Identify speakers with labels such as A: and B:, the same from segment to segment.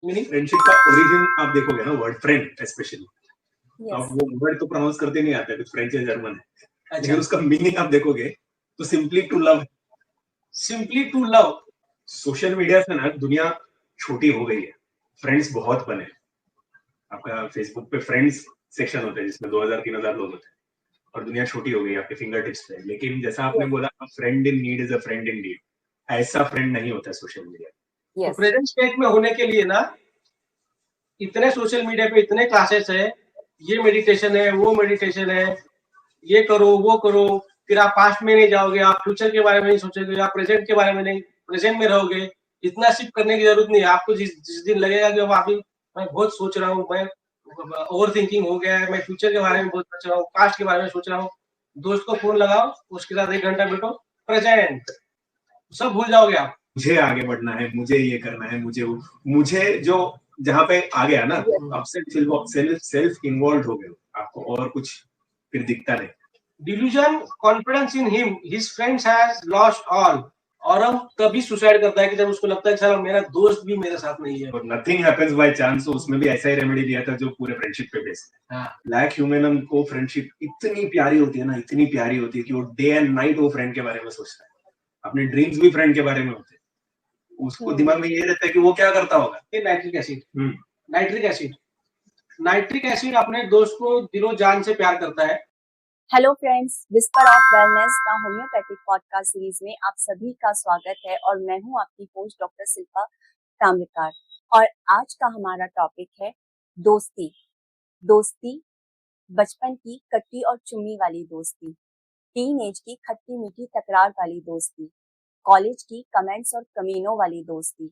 A: Meaning friendship का origin आप देखोगे ना, वर्ड फ्रेंड स्पेशली, आप वो वर्ड तो प्रोनाउंस करते नहीं आता है, कुछ फ्रेंच या जर्मन है, लेकिन उसका मीनिंग आप देखोगे तो simply to love. Simply to love. Social media से ना दुनिया छोटी हो गई है, फ्रेंड्स बहुत बने। आपका फेसबुक पे फ्रेंड्स सेक्शन होता है जिसमें 2000-3000 लोग होते हैं, और दुनिया छोटी हो गई आपके फिंगर टिप्स पे। लेकिन जैसा आपने बोला, friend in need is a friend in deed, ऐसा फ्रेंड नहीं होता सोशल मीडिया। तो प्रेजेंट स्टेट में होने के लिए ना, इतने सोशल मीडिया पे इतने क्लासेस है, ये मेडिटेशन है, वो मेडिटेशन है, ये करो वो करो, फिर आप पास्ट में नहीं जाओगे, आप फ्यूचर के बारे में नहीं सोचोगे, आप प्रेजेंट के बारे में नहीं, प्रेजेंट में रहोगे। इतना शिफ्ट करने की जरूरत नहीं है आपको। जिस दिन लगेगा कि अभी मैं बहुत सोच रहा हूँ, मैं ओवर थिंकिंग हो गया है, मैं फ्यूचर के बारे में बहुत सोच रहा हूँ, पास्ट के बारे में सोच रहा हूँ, दोस्त को फोन लगाओ, उसके साथ 1 घंटा बैठो, प्रेजेंट, सब भूल जाओगे आप। मुझे आगे बढ़ना है, मुझे ये करना है, मुझे जो जहाँ पे आ गया ना, आप सेल्फ इन्वॉल्व हो गए, आपको और कुछ फिर दिखता नहीं। Delusion, confidence in him, his friends has lost all. और हम तभी सुसाइड करता है कि जब उसको लगता है कि साला मेरा दोस्त भी मेरे साथ नहीं है। नथिंग हैपेंस बाय चांस, उसमें भी ऐसा ही रेमेडी दिया था जो पूरे फ्रेंडशिप पे बेस्ड है। ब्लैक ह्यूमन को फ्रेंडशिप इतनी प्यारी होती है ना, इतनी प्यारी होती है कि वो डे एंड नाइट वो फ्रेंड के बारे में सोचता है। अपने ड्रीम्स भी फ्रेंड के बारे में होते हैं। उसको दिमाग में ये रहता है कि वो क्या करता होगा। Nitric acid, nitric acid, nitric acid अपने दोस्त को दिलो जान से प्यार करता है।
B: Hello friends, whisper of wellness का होम्योपैथिक पॉडकास्ट सीरीज में आप सभी का स्वागत है और मैं हूं आपकी होस्ट डॉक्टर शिल्पा ताम्रकार। और आज का हमारा टॉपिक है दोस्ती। दोस्ती, बचपन की कट्टी और चुम्मी वाली दोस्ती, टीन एज की खट्टी मीठी तकरार वाली दोस्ती, कॉलेज की कमेंट्स और कमीनों वाली दोस्ती,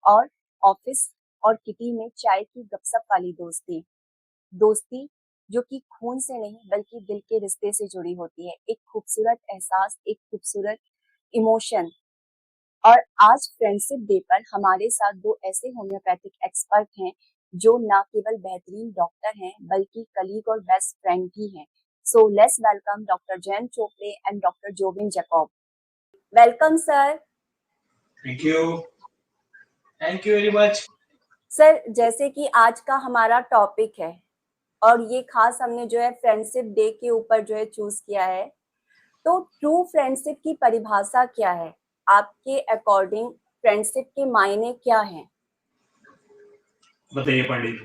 B: और ऑफिस और किटी में चाय की गपशप वाली दोस्ती। दोस्ती जो कि खून से नहीं बल्कि दिल के रिश्ते से जुड़ी होती है, एक खूबसूरत एहसास, एक खूबसूरत इमोशन। और आज फ्रेंडशिप डे पर हमारे साथ दो ऐसे होम्योपैथिक एक्सपर्ट हैं जो न केवल बेहतरीन डॉक्टर हैं बल्कि कलीग और बेस्ट फ्रेंड भी हैं। So let's welcome doctor Jain Chopde and doctor Jobin Jacob. Welcome sir.
A: Thank you, thank you very much.
B: Sir, जैसे कि आज का हमारा टॉपिक है और ये खास हमने जो है फ्रेंडशिप डे के ऊपर जो है चूज किया है, तो ट्रू फ्रेंडशिप की परिभाषा क्या है? आपके अकॉर्डिंग फ्रेंडशिप के मायने क्या हैं?
A: बताइए पंडित,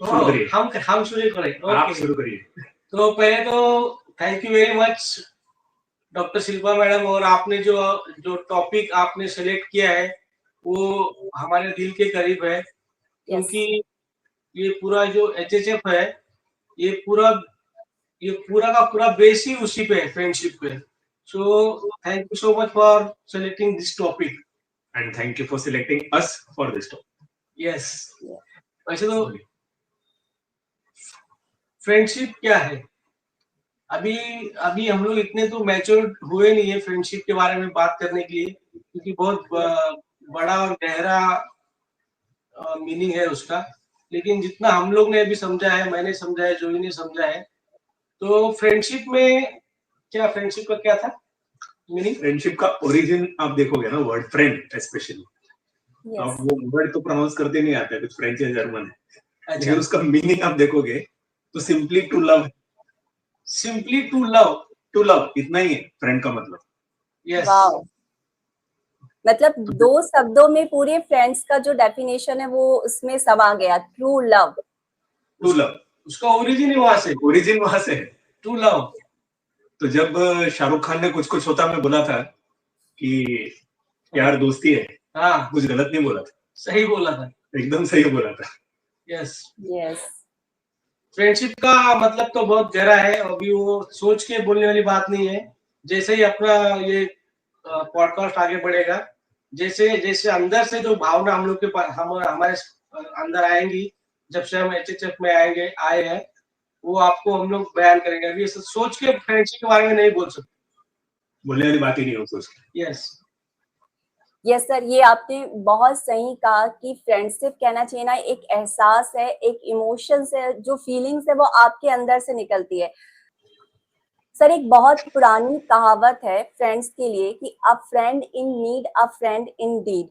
A: शुरू करिए। हम शुरू करें, आप शुरू करिए। तो पहले तो thank you very much doctor Shilpa madam, और आपने जो जो टॉपिक आपने सेलेक्ट किया है वो हमारे दिल के करीब है, क्योंकि ये पूरा जो एचएचएफ है, ये पूरा का पूरा बेस ही उसी पे है, फ्रेंडशिप पे। So thank you so much for selecting this topic and thank you for selecting us for this topic. Yes, वैसे तो फ्रेंडशिप क्या है, अभी अभी हम लोग इतने तो मैच्योर हुए नहीं है फ्रेंडशिप के बारे में बात करने के लिए, क्योंकि बहुत बड़ा और गहरा मीनिंग है उसका। लेकिन जितना हम लोग ने अभी समझा है, मैंने समझा है, जोई ने समझा है, तो फ्रेंडशिप में क्या, फ्रेंडशिप का क्या था मीनिंग? फ्रेंडशिप का ओरिजिन आप देखोगे ना, वर्ड फ्रेंड स्पेशली, आप वो वर्ड तो प्रोनाउंस करते नहीं आता है, कुछ फ्रेंच या जर्मन है, लेकिन उसका मीनिंग आप देखोगे तो simply to love, simply to love, to love, इतना ही है फ्रेंड का मतलब।
B: यस, मतलब दो शब्दों में पूरे फ्रेंड्स का जो डेफिनेशन है वो उसमें सब आ गया, ट्रू लव।
A: ट्रू लव, उसका ओरिजिन ही वहां से, ओरिजिन वहां से है, ट्रू लव। तो जब शाहरुख खान ने कुछ कुछ होता में बोला था कि प्यार दोस्ती है, हाँ, कुछ गलत नहीं बोला था, सही बोला था, एकदम सही बोला था। यस
B: यस,
A: फ्रेंडशिप का मतलब तो बहुत गहरा है, अभी वो सोच के बोलने वाली बात नहीं है। जैसे ही अपना ये पॉडकास्ट आगे बढ़ेगा, जैसे जैसे अंदर से जो भावना हम लोग के पास, हमारे अंदर आएंगी, जब से हम एचएचएफ में आए हैं, वो आपको हम लोग बयान करेंगे। अभी सोच के फ्रेंडशिप के बारे में नहीं बोल सकते, बोलने वाली बात ही नहीं हो सोच के। यस
B: यस सर, ये आपने बहुत सही कहा कि फ्रेंडशिप कहना चाहिए ना, एक एहसास है, एक इमोशंस है, जो फीलिंग्स है वो आपके अंदर से निकलती है। सर, एक बहुत पुरानी कहावत है फ्रेंड्स के लिए कि a friend in need, a friend in deed.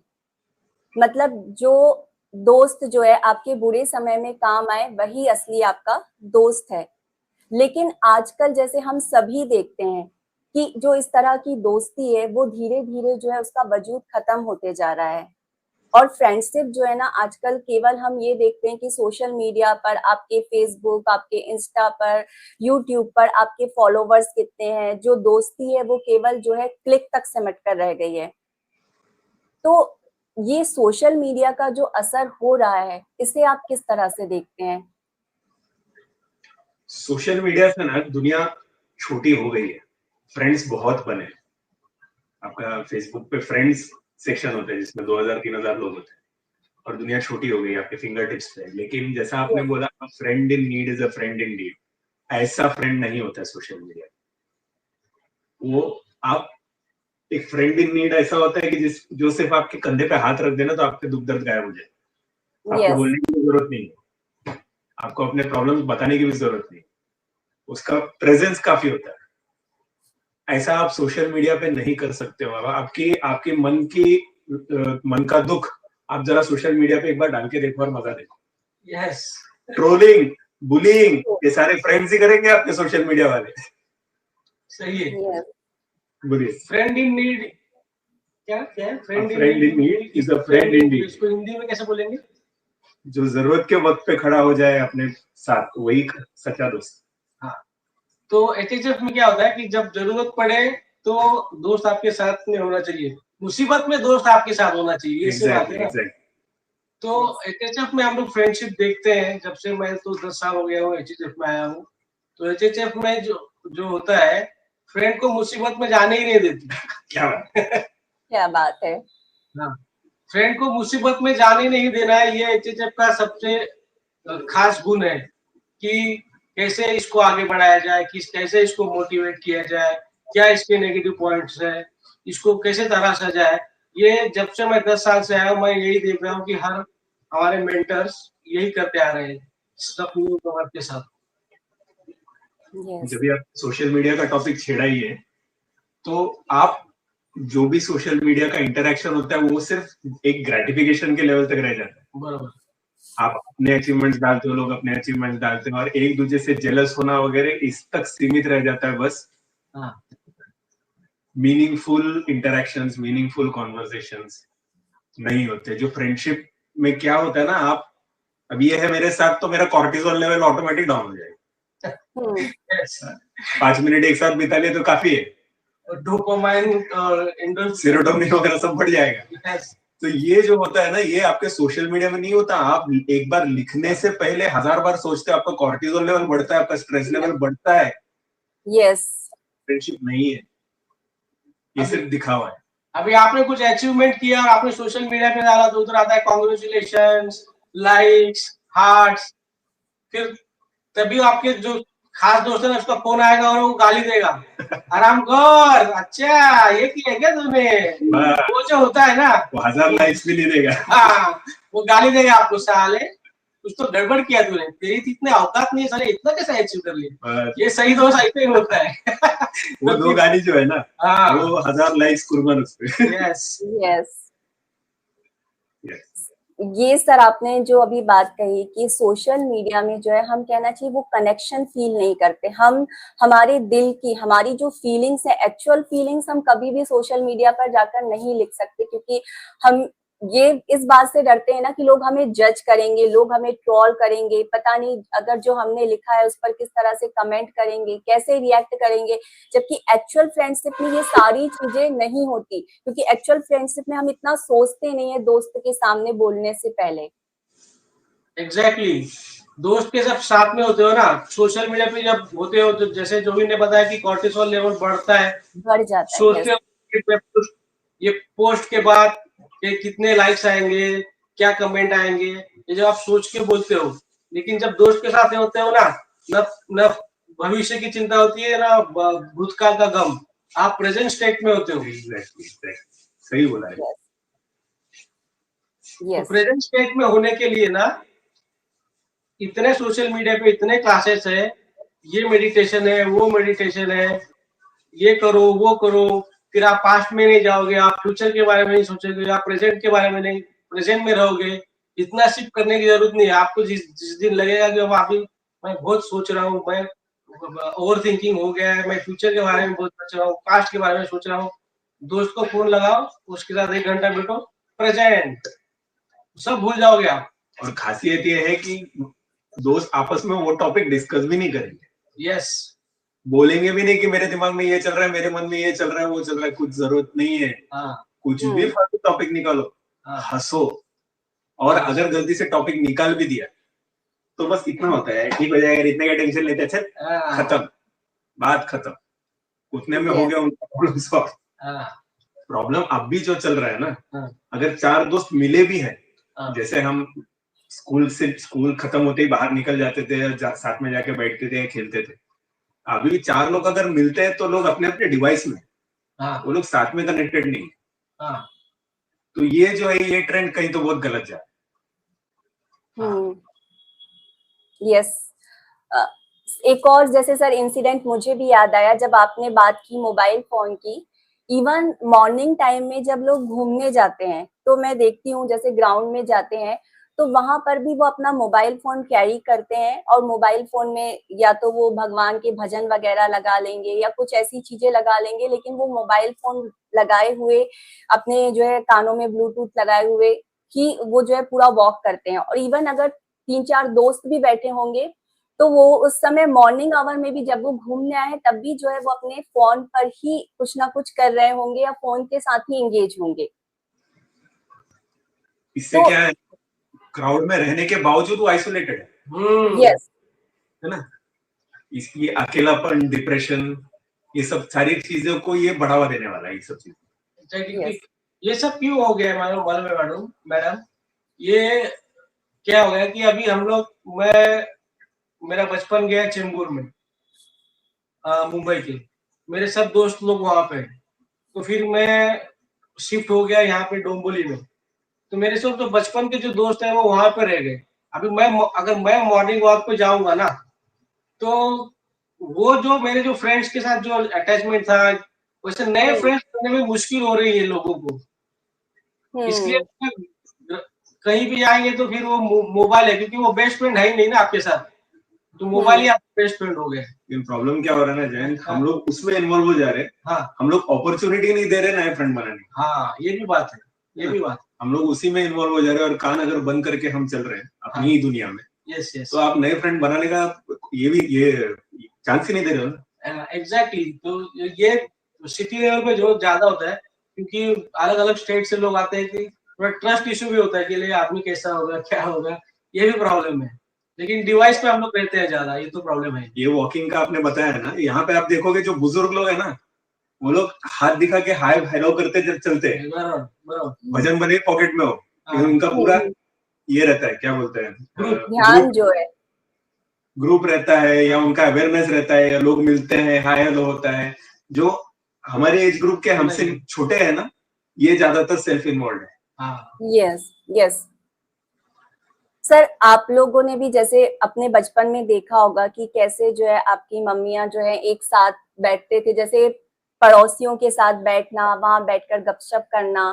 B: मतलब जो दोस्त जो है आपके बुरे समय में काम आए, वही असली आपका दोस्त है। लेकिन आजकल जैसे हम सभी देखते हैं कि जो इस तरह की दोस्ती है वो धीरे धीरे जो है उसका वजूद खत्म होते जा रहा है। और फ्रेंडशिप जो है ना आजकल केवल हम ये देखते हैं कि सोशल मीडिया पर आपके फेसबुक, आपके इंस्टा पर, यूट्यूब पर आपके फॉलोवर्स कितने हैं, जो दोस्ती है वो केवल जो है क्लिक तक सिमट कर रह गई है। तो ये सोशल मीडिया का जो असर हो रहा है, इसे आप किस तरह से देखते हैं?
A: सोशल मीडिया से ना दुनिया छोटी हो गई है, फ्रेंड्स बहुत बने। आपका फेसबुक पे फ्रेंड्स सेक्शन होता है जिसमें 2000-3000 लोग होते हैं और दुनिया छोटी हो गई आपके फिंगर टिप्स पे। लेकिन जैसा आपने बोला, friend in need is a friend in need, ऐसा फ्रेंड नहीं होता सोशल मीडिया। वो आप एक फ्रेंड इन नीड ऐसा होता है कि जो सिर्फ आपके कंधे पे हाथ रख देना तो आपके दुख दर्द गायब हो जाए। आपको बोलने की जरूरत नहीं है, आपको अपने प्रॉब्लम्स बताने की भी जरूरत नहीं, उसका प्रेजेंस काफी होता है। ऐसा आप सोशल मीडिया पे नहीं कर सकते हो। आपके मन का दुख आप जरा सोशल मीडिया पे एक बार डाल के देखो और मजा देखो।
C: यस,
A: ट्रोलिंग, बुलिंग, ये सारे फ्रेंड्स ही करेंगे आपके सोशल मीडिया वाले।
C: सही है।
A: बोलिए।
C: फ्रेंड इन नीड क्या है?
A: Friend in need is a friend in need.
C: इसको हिंदी में कैसे बोलेंगे?
A: जो जरूरत के वक्त पे खड़ा हो जाए अपने साथ, वही सच्चा दोस्त।
C: हाँ, तो एचएचएफ में क्या होता है कि जब जरूरत पड़े तो दोस्त आपके साथ में होना चाहिए, मुसीबत में दोस्त आपके साथ होना चाहिए।
A: exactly.
C: तो एचएचएफ में हम लोग फ्रेंडशिप देखते हैं। जब से मैं तो 10 साल हो गया हूँ एचएचएफ में आया हूँ, तो एचएचएफ में जो होता है, फ्रेंड को मुसीबत में जाने ही नहीं देती।
B: क्या बात है।
C: हाँ, फ्रेंड को मुसीबत में जाने नहीं देना है, ये एचएचएफ का सबसे खास गुण है कि कैसे इसको आगे बढ़ाया जाए, कैसे इसको मोटिवेट किया जाए, क्या इसके नेगेटिव पॉइंट्स है, इसको कैसे तराशा जाए। ये जब से मैं 10 साल से आया हूँ, मैं यही देख रहा हूँ कि हर हमारे मेंटर्स यही करते आ रहे हैं सब न्यू कवर के साथ।
A: जब आप सोशल मीडिया का टॉपिक छेड़ा ही है, तो आप जो भी सोशल मीडिया का इंटरेक्शन होता है वो सिर्फ एक ग्रेटिफिकेशन के लेवल तक रह जाता है।
C: बराबर।
A: आप अपने अचीवमेंट्स डालते हो, लोग अपने अचीवमेंट्स डालते हैं और एक दूसरे से जेलस होना वगैरह इस तक सीमित रह जाता है बस।
C: हाँ,
A: मीनिंगफुल इंटरेक्शंस, मीनिंगफुल कॉन्वर्सेशंस नहीं होते। जो फ्रेंडशिप में क्या होता है ना, आप अब ये है मेरे साथ तो मेरा कॉर्टिसोल लेवल ऑटोमेटिक डाउन हो जाएगा। 5 मिनट एक साथ बिता लिए तो काफी है,
C: डोपामाइन और
A: सेरोटोनिन वगैरह सब बढ़ जाएगा। तो ये जो होता है ना, ये आपके सोशल मीडिया में नहीं होता। आप एक बार लिखने से पहले 1000 बार सोचते हैं, आपका कॉर्टिसोल लेवल बढ़ता है, आपका स्ट्रेस लेवल बढ़ता है।
B: यस,
A: फ्रेंडशिप नहीं है, ये सिर्फ दिखावा है।
C: अभी आपने कुछ अचीवमेंट किया और आपने सोशल मीडिया पे डाला तो उधर आता है कांग्रेचुलेशंस, लाइक्स, हार्ट्स। फिर तभी आपके जो खास दोस्त है ना, उसका फोन आएगा और वो गाली देगा, आराम कर, अच्छा ये किया क्या तूने। वो जो होता है ना,
A: वो 1000 लाइक्स भी नहीं देगा।
C: हाँ, वो गाली देगा आपको, साले कुछ तो गड़बड़ किया तूने, तेरी इतने औकात नहीं है, साले इतना कैसे अचीव कर लिया। ये सही दोस्त ऐसे ही होता है।
A: वो दो गाली जो है ना,
C: हाँ,
A: वो 1000 लाइक्स कुर्बान उस पे।
C: Yes
B: yes. ये सर आपने जो अभी बात कही कि सोशल मीडिया में जो है हम कहना चाहिए वो कनेक्शन फील नहीं करते। हम हमारे दिल की, हमारी जो फीलिंग्स है, एक्चुअल फीलिंग्स हम कभी भी सोशल मीडिया पर जाकर नहीं लिख सकते, क्योंकि हम ये इस बात से डरते हैं ना कि लोग हमें जज करेंगे, लोग हमें ट्रोल करेंगे, पता नहीं अगर जो हमने लिखा है उस पर किस तरह से कमेंट करेंगे, कैसे रिएक्ट करेंगे। जबकि एक्चुअल फ्रेंडशिप में ये सारी चीजें नहीं होती, क्योंकि एक्चुअल फ्रेंडशिप में हम इतना सोचते नहीं है दोस्त के सामने बोलने से पहले।
C: एग्जैक्टली, दोस्त के सब साथ में होते हो ना, सोशल मीडिया पे जब होते हो तो जैसे जोवी ने बताया कि कॉर्टिसोल लेवल बढ़ता है,
B: बढ़ जाता है।
C: सोचते हो ये पोस्ट के बाद कि कितने लाइक्स आएंगे, क्या कमेंट आएंगे, ये जब आप सोच के बोलते हो। लेकिन जब दोस्त के साथ होते हो ना, न भविष्य की चिंता होती है, ना भूतकाल का गम, आप प्रेजेंट स्टेट में होते हो।
A: सही बोला है।
C: तो प्रेजेंट स्टेट में होने के लिए ना, इतने सोशल मीडिया पे इतने क्लासेस है, ये मेडिटेशन है, वो मेडिटेशन है, ये करो वो करो, फिर आप पास्ट में नहीं जाओगे, आप फ्यूचर के बारे में नहीं सोचोगे, आप प्रेजेंट के बारे में नहीं, प्रेजेंट में रहोगे, इतना शिफ्ट करने की जरूरत नहीं है। आपको जिस जिस दिन लगेगा कि अब अभी मैं बहुत सोच रहा हूँ, मैं ओवर थिंकिंग हो गया है, मैं फ्यूचर के बारे में बहुत सोच रहा हूँ, पास्ट के बारे में सोच रहा हूँ, दोस्त को फोन लगाओ, उसके साथ 1 घंटा बैठो, प्रेजेंट, सब भूल जाओगे आप।
A: और खासियत ये है कि दोस्त आपस में वो टॉपिक डिस्कस भी नहीं करेंगे।
C: यस,
A: बोलेंगे भी नहीं कि मेरे दिमाग में ये चल रहा है, मेरे मन में ये चल रहा है, वो चल रहा है, कुछ जरूरत नहीं है।
C: हाँ,
A: कुछ भी फालतू टॉपिक निकालो, हंसो, और अगर गलती से टॉपिक निकाल भी दिया तो बस इतना होता है, ठीक हो जाएगा, इतने का टेंशन लेते, अच्छा खत्म, बात खत्म, उतने में हो गया उनका प्रॉब्लम सॉल्व। प्रॉब्लम अब भी जो चल रहा है ना, अगर 4 दोस्त मिले भी हैं, जैसे हम स्कूल खत्म होते ही बाहर निकल जाते थे, साथ में जाके बैठते थे, खेलते थे, अभी 4 लोग अगर मिलते हैं तो लोग अपने अपने डिवाइस में, वो लोग साथ में कनेक्टेड नहीं है। तो ये जो है, ये ट्रेंड कहीं तो बहुत गलत जा रहा है।
B: यस, एक और जैसे सर इंसिडेंट मुझे भी याद आया जब आपने बात की मोबाइल फोन की। इवन मॉर्निंग टाइम में जब लोग घूमने जाते हैं तो मैं देखती हूँ जैसे ग्राउंड में जाते हैं तो वहां पर भी वो अपना मोबाइल फोन कैरी करते हैं और मोबाइल फोन में या तो वो भगवान के भजन वगैरह लगा लेंगे या कुछ ऐसी चीजें लगा लेंगे, लेकिन वो मोबाइल फोन लगाए हुए अपने जो है कानों में ब्लूटूथ लगाए हुए ही वो जो है पूरा वॉक करते हैं। और इवन अगर 3-4 दोस्त भी बैठे होंगे तो वो उस समय मॉर्निंग आवर में भी जब वो घूमने आए तब भी जो है वो अपने फोन पर ही कुछ ना कुछ कर रहे होंगे या फोन के साथ ही एंगेज होंगे।
A: इससे तो, क्या है, क्राउड में रहने के बावजूद वो आइसोलेटेड है।
B: यस,
A: है ना, इसकी अकेलापन, डिप्रेशन, ये सब सारी चीजों को ये बढ़ावा देने वाला है, ये सब चीजें।
C: ये सब क्यों हो गया मैडम, ये क्या हो गया कि अभी हम लोग, मेरा बचपन गया चेंबूर में, मुंबई के, मेरे सब दोस्त लोग वहां पे, तो फिर मैं शिफ्ट हो गया यहाँ पे डोंबिवली में, तो मेरे सब तो बचपन के जो दोस्त हैं वो वहां पे रह गए। अभी अगर मैं मॉर्निंग वॉक पे जाऊंगा ना, तो वो जो मेरे जो फ्रेंड्स के साथ जो अटैचमेंट था, वैसे नए फ्रेंड्स बनने में मुश्किल हो रही है लोगों को। इसलिए कहीं भी जाएंगे तो फिर वो मोबाइल है, क्योंकि वो बेस्ट फ्रेंड है ही नहीं ना आपके साथ, तो मोबाइल ही आपका बेस्ट फ्रेंड हो गया।
A: प्रॉब्लम क्या हो रहा है ना जयंत, हम लोग उसमें इन्वॉल्व हो जा रहे हैं। हाँ, हम लोग अपॉर्चुनिटी नहीं दे रहे नए फ्रेंड बनाने।
C: हाँ, ये भी बात है, ये भी बात।
A: हम लोग उसी में इन्वॉल्व हो जा रहे हैं और कान अगर बंद करके हम चल रहे हैं अपनी ही दुनिया में।
C: Yes, yes.
A: तो आप नए फ्रेंड बनाने का ये चांस ही नहीं दे रहे हो।
C: एग्जैक्टली, तो ये सिटी लेवल पे जो ज्यादा होता है, क्योंकि अलग अलग स्टेट से लोग आते हैं कि थोड़ा ट्रस्ट इशू भी होता है कि ये आदमी कैसा होगा, क्या होगा, ये भी प्रॉब्लम है। लेकिन डिवाइस पे हम लोग रहते हैं ज्यादा, ये तो प्रॉब्लम है।
A: ये वॉकिंग का आपने बताया ना, यहाँ पे आप देखोगे जो बुजुर्ग लोग है ना, वो लोग हाथ दिखा के हाय हेलो करते जब चलते हैं, भजन भले पॉकेट में हो, लेकिन उनका पूरा ये रहता है, क्या बोलते हैं,
B: ध्यान जो है,
A: ग्रुप रहता है, या उनका अवेयरनेस रहता है, या लोग मिलते हैं, हाय हेलो होता है। जो हमारे एज ग्रुप के हमसे छोटे हैं ना, ये ज्यादातर सेल्फ इन्वॉल्व है।
B: Yes, yes. सर आप लोगों ने भी जैसे अपने बचपन में देखा होगा कि कैसे जो है आपकी मम्मियां जो है एक साथ बैठते थे, जैसे पड़ोसियों के साथ बैठना, वहां बैठकर गपशप करना।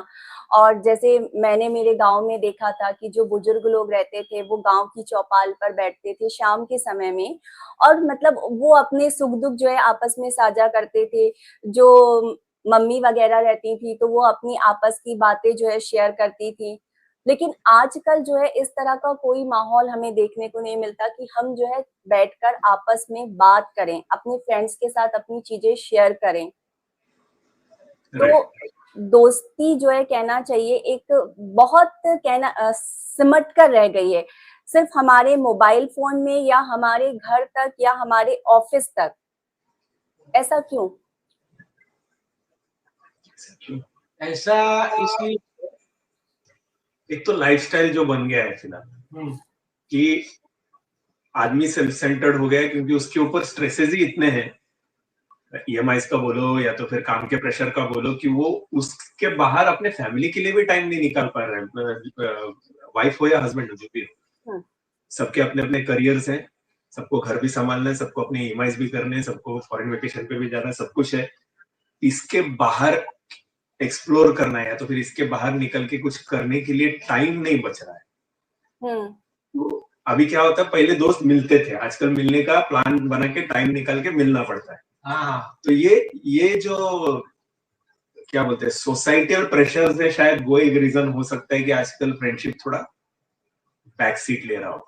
B: और जैसे मैंने मेरे गांव में देखा था कि जो बुजुर्ग लोग रहते थे वो गांव की चौपाल पर बैठते थे शाम के समय में, और मतलब वो अपने सुख दुख जो है आपस में साझा करते थे। जो मम्मी वगैरह रहती थी तो वो अपनी आपस की बातें जो है शेयर करती थी। लेकिन आजकल जो है इस तरह का कोई माहौल हमें देखने को नहीं मिलता कि हम जो है बैठकर आपस में बात करें, अपने फ्रेंड्स के साथ अपनी चीजें शेयर करें। तो दोस्ती जो है कहना चाहिए एक बहुत सिमट कर रह गई है सिर्फ हमारे मोबाइल फोन में या हमारे घर तक या हमारे ऑफिस तक। ऐसा क्यों?
C: ऐसा इसलिए,
A: एक तो लाइफस्टाइल जो बन गया है फिलहाल कि आदमी सेल्फ सेंटर्ड हो गया है, क्योंकि उसके ऊपर स्ट्रेसेस ही इतने हैं, ईएमआईज का बोलो या तो फिर काम के प्रेशर का बोलो, कि वो उसके बाहर अपने फैमिली के लिए भी टाइम नहीं निकाल पा रहे हैं। वाइफ हो या हस्बैंड हो, जो भी हो, सबके अपने अपने करियर्स हैं, सबको घर भी संभालना है, सबको अपने ईएमआईज भी करने हैं, सबको फॉरेन वेकेशन पे भी जाना, सब कुछ है। इसके बाहर एक्सप्लोर करना है या तो फिर इसके बाहर निकल के कुछ करने के लिए टाइम नहीं बच रहा है। तो अभी क्या होता है, पहले दोस्त मिलते थे, आजकल मिलने का प्लान बना के टाइम निकाल के मिलना पड़ता है।
C: हाँ,
A: तो ये जो क्या बोलते हैं सोसाइटल प्रेशर है, शायद वो एक रीजन हो सकता है कि आजकल फ्रेंडशिप थोड़ा बैक सीट ले रहा हो।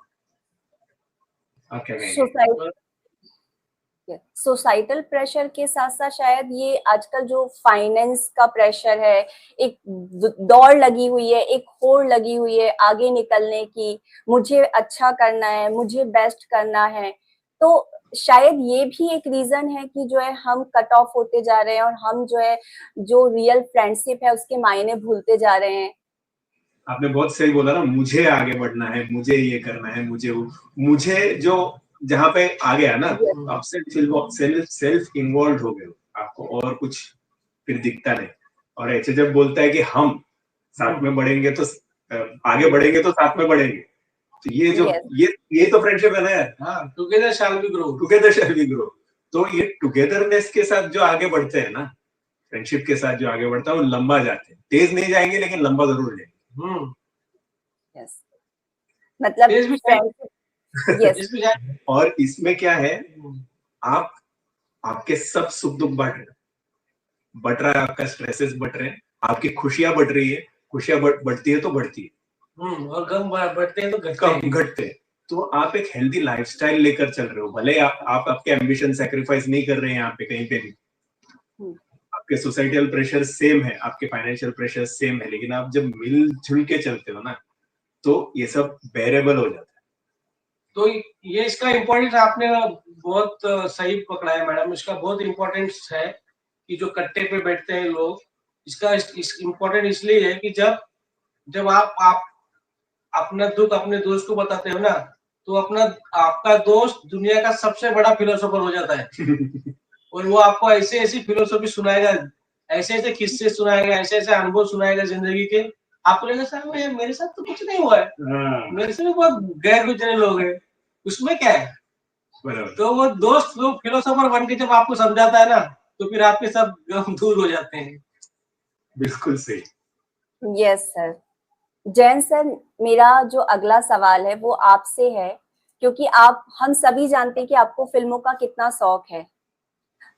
A: आप क्या कहेंगे?
B: सोसाइटल प्रेशर के साथ साथ शायद ये आजकल जो फाइनेंस का प्रेशर है, एक दौड़ लगी हुई है, एक होड़ लगी हुई है आगे निकलने की, मुझे अच्छा करना है, मुझे बेस्ट करना है। तो शायद ये भी एक रीजन है कि जो है हम कट ऑफ होते जा रहे हैं और हम जो है जो रियल फ्रेंडशिप है उसके मायने भूलते जा रहे हैं।
A: आपने बहुत सही बोला ना, मुझे आगे बढ़ना है, मुझे ये करना है, मुझे जो जहाँ पे आ गया ना, आप सेल्फ इन्वॉल्व हो गए, आपको और कुछ फिर दिखता नहीं। और ऐसे जब बोलता है कि हम साथ में बढ़ेंगे तो आगे बढ़ेंगे, तो साथ में बढ़ेंगे, तो ये जो ये तो फ्रेंडशिप है ना यार।
C: Together shall we grow,
A: together shall we grow. तो ये टुगेदरनेस के साथ जो आगे बढ़ते हैं ना, फ्रेंडशिप के साथ जो आगे बढ़ता है वो लंबा जाते हैं, तेज नहीं जाएंगे लेकिन लंबा जरूर जाएंगे।
B: मतलब
A: और इसमें क्या है, आपके सब सुख दुख बढ़ रहा है, आपका स्ट्रेसेस बढ़ रहे हैं, आपकी खुशियां बढ़ रही है, खुशियां बढ़ती है तो बढ़ती है,
C: और गम बढ़ते हैं तो
A: घटते हैं। तो आप एक हेल्दी लाइफस्टाइल लेकर चल रहे हो, भले आप आपके एम्बिशन सैक्रिफाइस नहीं कर रहे हैं यहाँ पे कहीं पे भी, आपके सोसाइटल प्रेशर सेम है, आपके फाइनेंशियल प्रेशर सेम है, लेकिन आप जब मिलजुल के चलते हो ना, तो ये सब बेरेबल हो जाता है।
C: तो ये इसका इम्पोर्टेंस आपने बहुत सही पकड़ा है मैडम, इसका बहुत इम्पोर्टेंस है कि जो कट्टे पे बैठते हैं लोग, इसका इम्पोर्टेंट इसलिए है कि जब आप अपना दुख अपने दोस्त को बताते हो ना, तो आपका दोस्त दुनिया का सबसे बड़ा फिलोसोफर हो जाता है और वो आपको ऐसे ऐसी फिलोसॉफी सुनाएगा, ऐसे ऐसे किस्से सुनाएगा, ऐसे ऐसे अनुभव सुनाएगा जिंदगी के, आपको लगेगा सर मेरे साथ तो कुछ नहीं हुआ है, मेरे से भी बहुत गैर गुजरे लोग हैं, उसमें क्या है। तो वो दोस्त जो फिलोसोफर बन के जब आपको समझाता है ना, तो फिर आपके सब गम दूर हो जाते हैं।
A: बिल्कुल सही।
B: Yes sir. जैन सर, मेरा जो अगला सवाल है वो आपसे है, क्योंकि हम सभी जानते हैं कि आपको फिल्मों का कितना शौक है।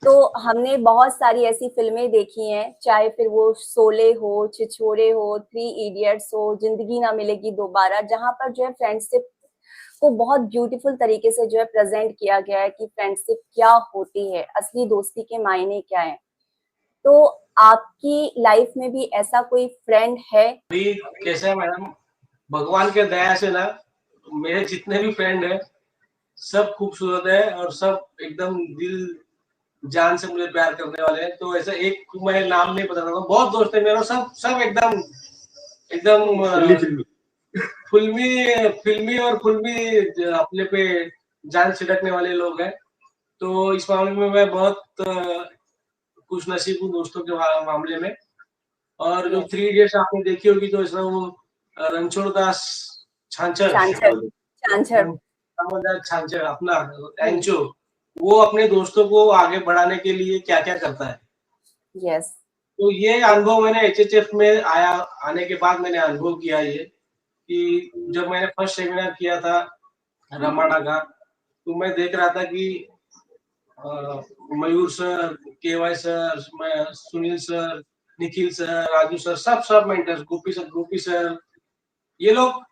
B: तो हमने बहुत सारी ऐसी फिल्में देखी हैं, चाहे फिर वो शोले हो, छिछोरे हो, 3 इडियट्स हो, जिंदगी ना मिलेगी दोबारा, जहां पर जो है फ्रेंडशिप को बहुत ब्यूटीफुल तरीके से जो है प्रेजेंट किया गया है कि फ्रेंडशिप क्या होती है, असली दोस्ती के मायने क्या है। तो आपकी लाइफ में भी ऐसा कोई फ्रेंड है?
C: कैसा है मैडम, भगवान के दया से ना मेरे जितने भी फ्रेंड है सब खूबसूरत है और सब एकदम दिल जान से मुझे प्यार करने वाले हैं। तो ऐसा एक मैं नाम नहीं बता रहा, बहुत दोस्त है मेरा, सब एकदम फिल्मी और अपने पे जान छिड़कने वाले लोग हैं। तो इस मामले में मैं बहुत खुश नसीब हूँ दोस्तों के मामले में। और जो 3 इडियट्स आपने देखी होगी, तो इसमें वो रणछोड़ दास छांछर अपना एंचो, वो अपने दोस्तों को आगे बढ़ाने के लिए क्या क्या करता है।
B: यस।
C: तो ये अनुभव मैंने HHF में आने के बाद मैंने अनुभव किया ये, कि जब मैंने फर्स्ट सेमिनार किया था रमाडा का, तो मैं देख रहा था कि Mayur sir, KY sir, Sunil sir, Nikhil sir, Raju sir, सब मेंटर्स, गोपी सर, ये लोग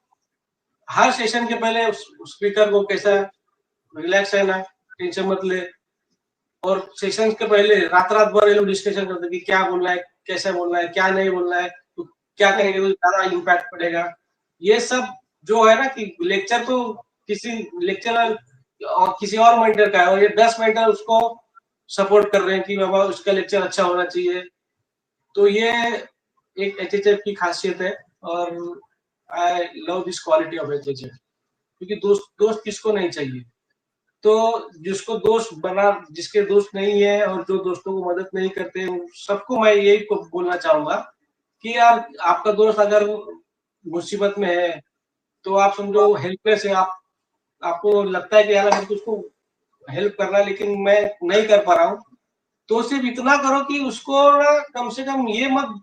C: हर सेशन के पहले स्पीकर को कैसा रिलैक्स है ना, टेंशन मत ले, और सेशन के पहले रात भर ये लोग डिस्कशन करते कि क्या बोलना है, कैसे बोलना है, क्या नहीं बोलना है, तो क्या कहेंगे तो ज्यादा इम्पैक्ट पड़ेगा। ये सब जो है ना कि लेक्चर तो किसी लेक्चरर और किसी और मेंटर का है, और ये 10 मेंटर उसको सपोर्ट कर रहे हैं कि बाबा उसका लेक्चर अच्छा होना चाहिए। तो ये एक HHF की खासियत है, और I love this quality of HHF, क्योंकि दोस्त किसको नहीं चाहिए। तो जिसको दोस्त बना, जिसके दोस्त नहीं है और जो दोस्तों को मदद नहीं करते, सबको मैं यही बोलना चाहूंगा कि यार आपका दोस्त अगर मुसीबत में है तो आप समझो हेल्पलेस है, आपको लगता है कि यार अगर उसको हेल्प करना है लेकिन मैं नहीं कर पा रहा हूँ, तो सिर्फ इतना करो कि उसको ना कम से कम ये मत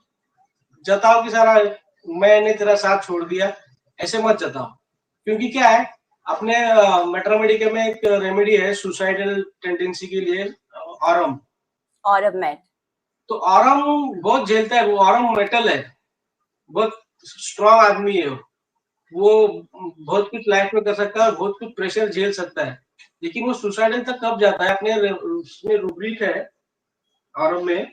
C: जताओ कि सारा मैंने तेरा साथ छोड़ दिया, ऐसे मत जताओ। क्योंकि क्या है, अपने मेट्रोमेडिका में एक रेमेडी है सुसाइडल टेंडेंसी के लिए, ऑरम।
B: ऑरम मेट,
C: तो ऑरम बहुत झेलता है, वो ऑरम मेटल है, बहुत स्ट्रॉन्ग आदमी है वो बहुत कुछ लाइफ में कर सकता है, बहुत कुछ प्रेशर झेल सकता है, लेकिन वो सुसाइडल तक कब जाता है? अपने उसमें रूब्रिक है ऑरम में,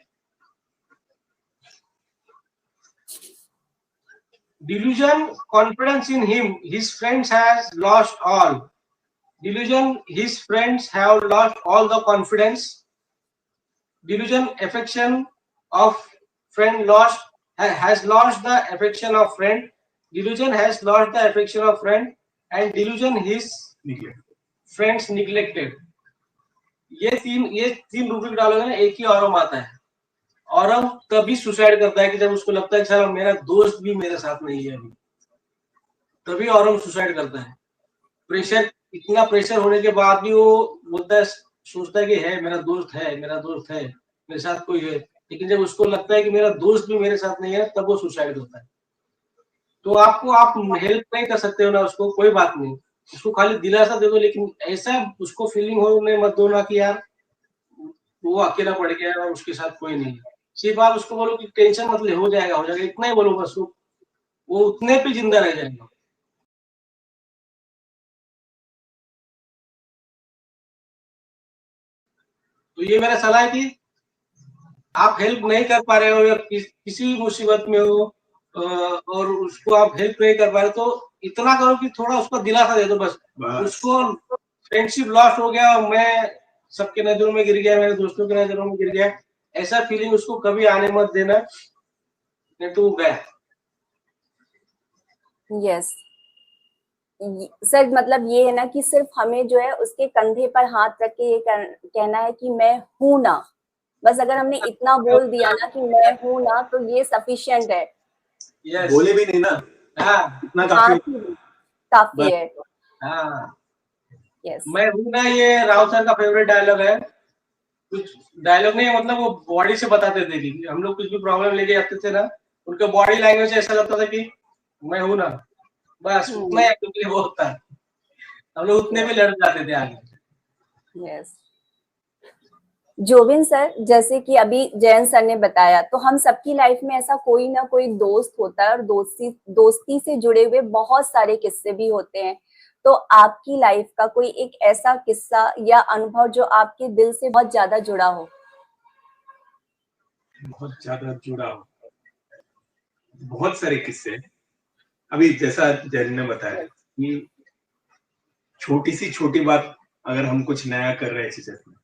C: delusion, confidence in him, his friends has lost all. Delusion, his friends have lost all the confidence. Delusion, affection of friend lost, has lost the affection of friend. Delusion has lost the affection of friend, and delusion his friends neglected. ये तीन rubric डालोगे ना, एक ही Aurum आता है। Aurum तभी suicide करता है कि जब उसको लगता है कि सर मेरा दोस्त भी मेरे साथ नहीं है अभी, तभी ऑरम सुसाइड करता है। प्रेशर, इतना प्रेशर होने के बाद भी वो बोलता है, सोचता है कि है मेरा दोस्त है, मेरा दोस्त है, मेरे साथ कोई है, लेकिन जब उसको लगता है कि मेरा दोस्त भी मेरे साथ नहीं है, तब वो सुसाइड करता है। तो आप हेल्प नहीं कर सकते हो ना उसको, कोई बात नहीं, उसको खाली दिलासा दे दो, लेकिन ऐसा उसको फीलिंग होने मत दो ना कि यार वो अकेला पड़ गया है और उसके साथ कोई नहीं है। सिर्फ आप उसको बोलो कि टेंशन मत ले, हो जाएगा, इतना ही बोलो बस, वो उतने पे जिंदा रह जाएगा। तो ये मेरा सलाह है कि आप हेल्प नहीं कर पा रहे हो या किसी मुसीबत में हो और उसको आप हेल्प नहीं कर पा रहे, तो इतना करो कि थोड़ा उसको दिलासा दे दो बस। उसको फ्रेंडशिप लॉस्ट हो गया, मैं सबके नजरों में गिर गया, मेरे दोस्तों के नजरों में गिर गया, ऐसा फीलिंग उसको कभी आने मत देना, नहीं तो गया।
B: यस सर, मतलब ये है ना कि सिर्फ हमें जो है उसके कंधे पर हाथ रख के ये कहना है कि मैं हूं ना, बस अगर हमने इतना बोल दिया ना कि मैं हूं ना, तो ये सफिशिएंट है।
C: yes.
A: बोले भी नहीं ना,
C: हाँ,
A: इतना काफी
B: है।
C: हाँ,
B: यस,
C: मैं हूं ना, ये राव सर का फेवरेट डायलॉग है। कुछ डायलॉग नहीं, मतलब वो बॉडी से बताते थे कि हम लोग कुछ भी प्रॉब्लम लेके आते थे ना, उनके बॉडी लैंग्वेज ऐसा लगता था कि मैं हूं ना, बस उतना ही क्योंकि वो होता है, हम लोग उतने में लड़ जाते थे आगे।
B: यस जोविन सर, जैसे कि अभी जयंत सर ने बताया, तो हम सबकी लाइफ में ऐसा कोई ना कोई दोस्त होता है और दोस्ती से जुड़े हुए बहुत सारे किस्से भी होते हैं। तो आपकी लाइफ का कोई एक ऐसा किस्सा या अनुभव जो आपके दिल से बहुत ज्यादा जुड़ा हो?
A: बहुत ज्यादा जुड़ा हो, बहुत सारे किस्से। अभी जैसा जयंत ने बताया कि छोटी बात अगर हम कुछ नया कर रहे हैं चीजें में,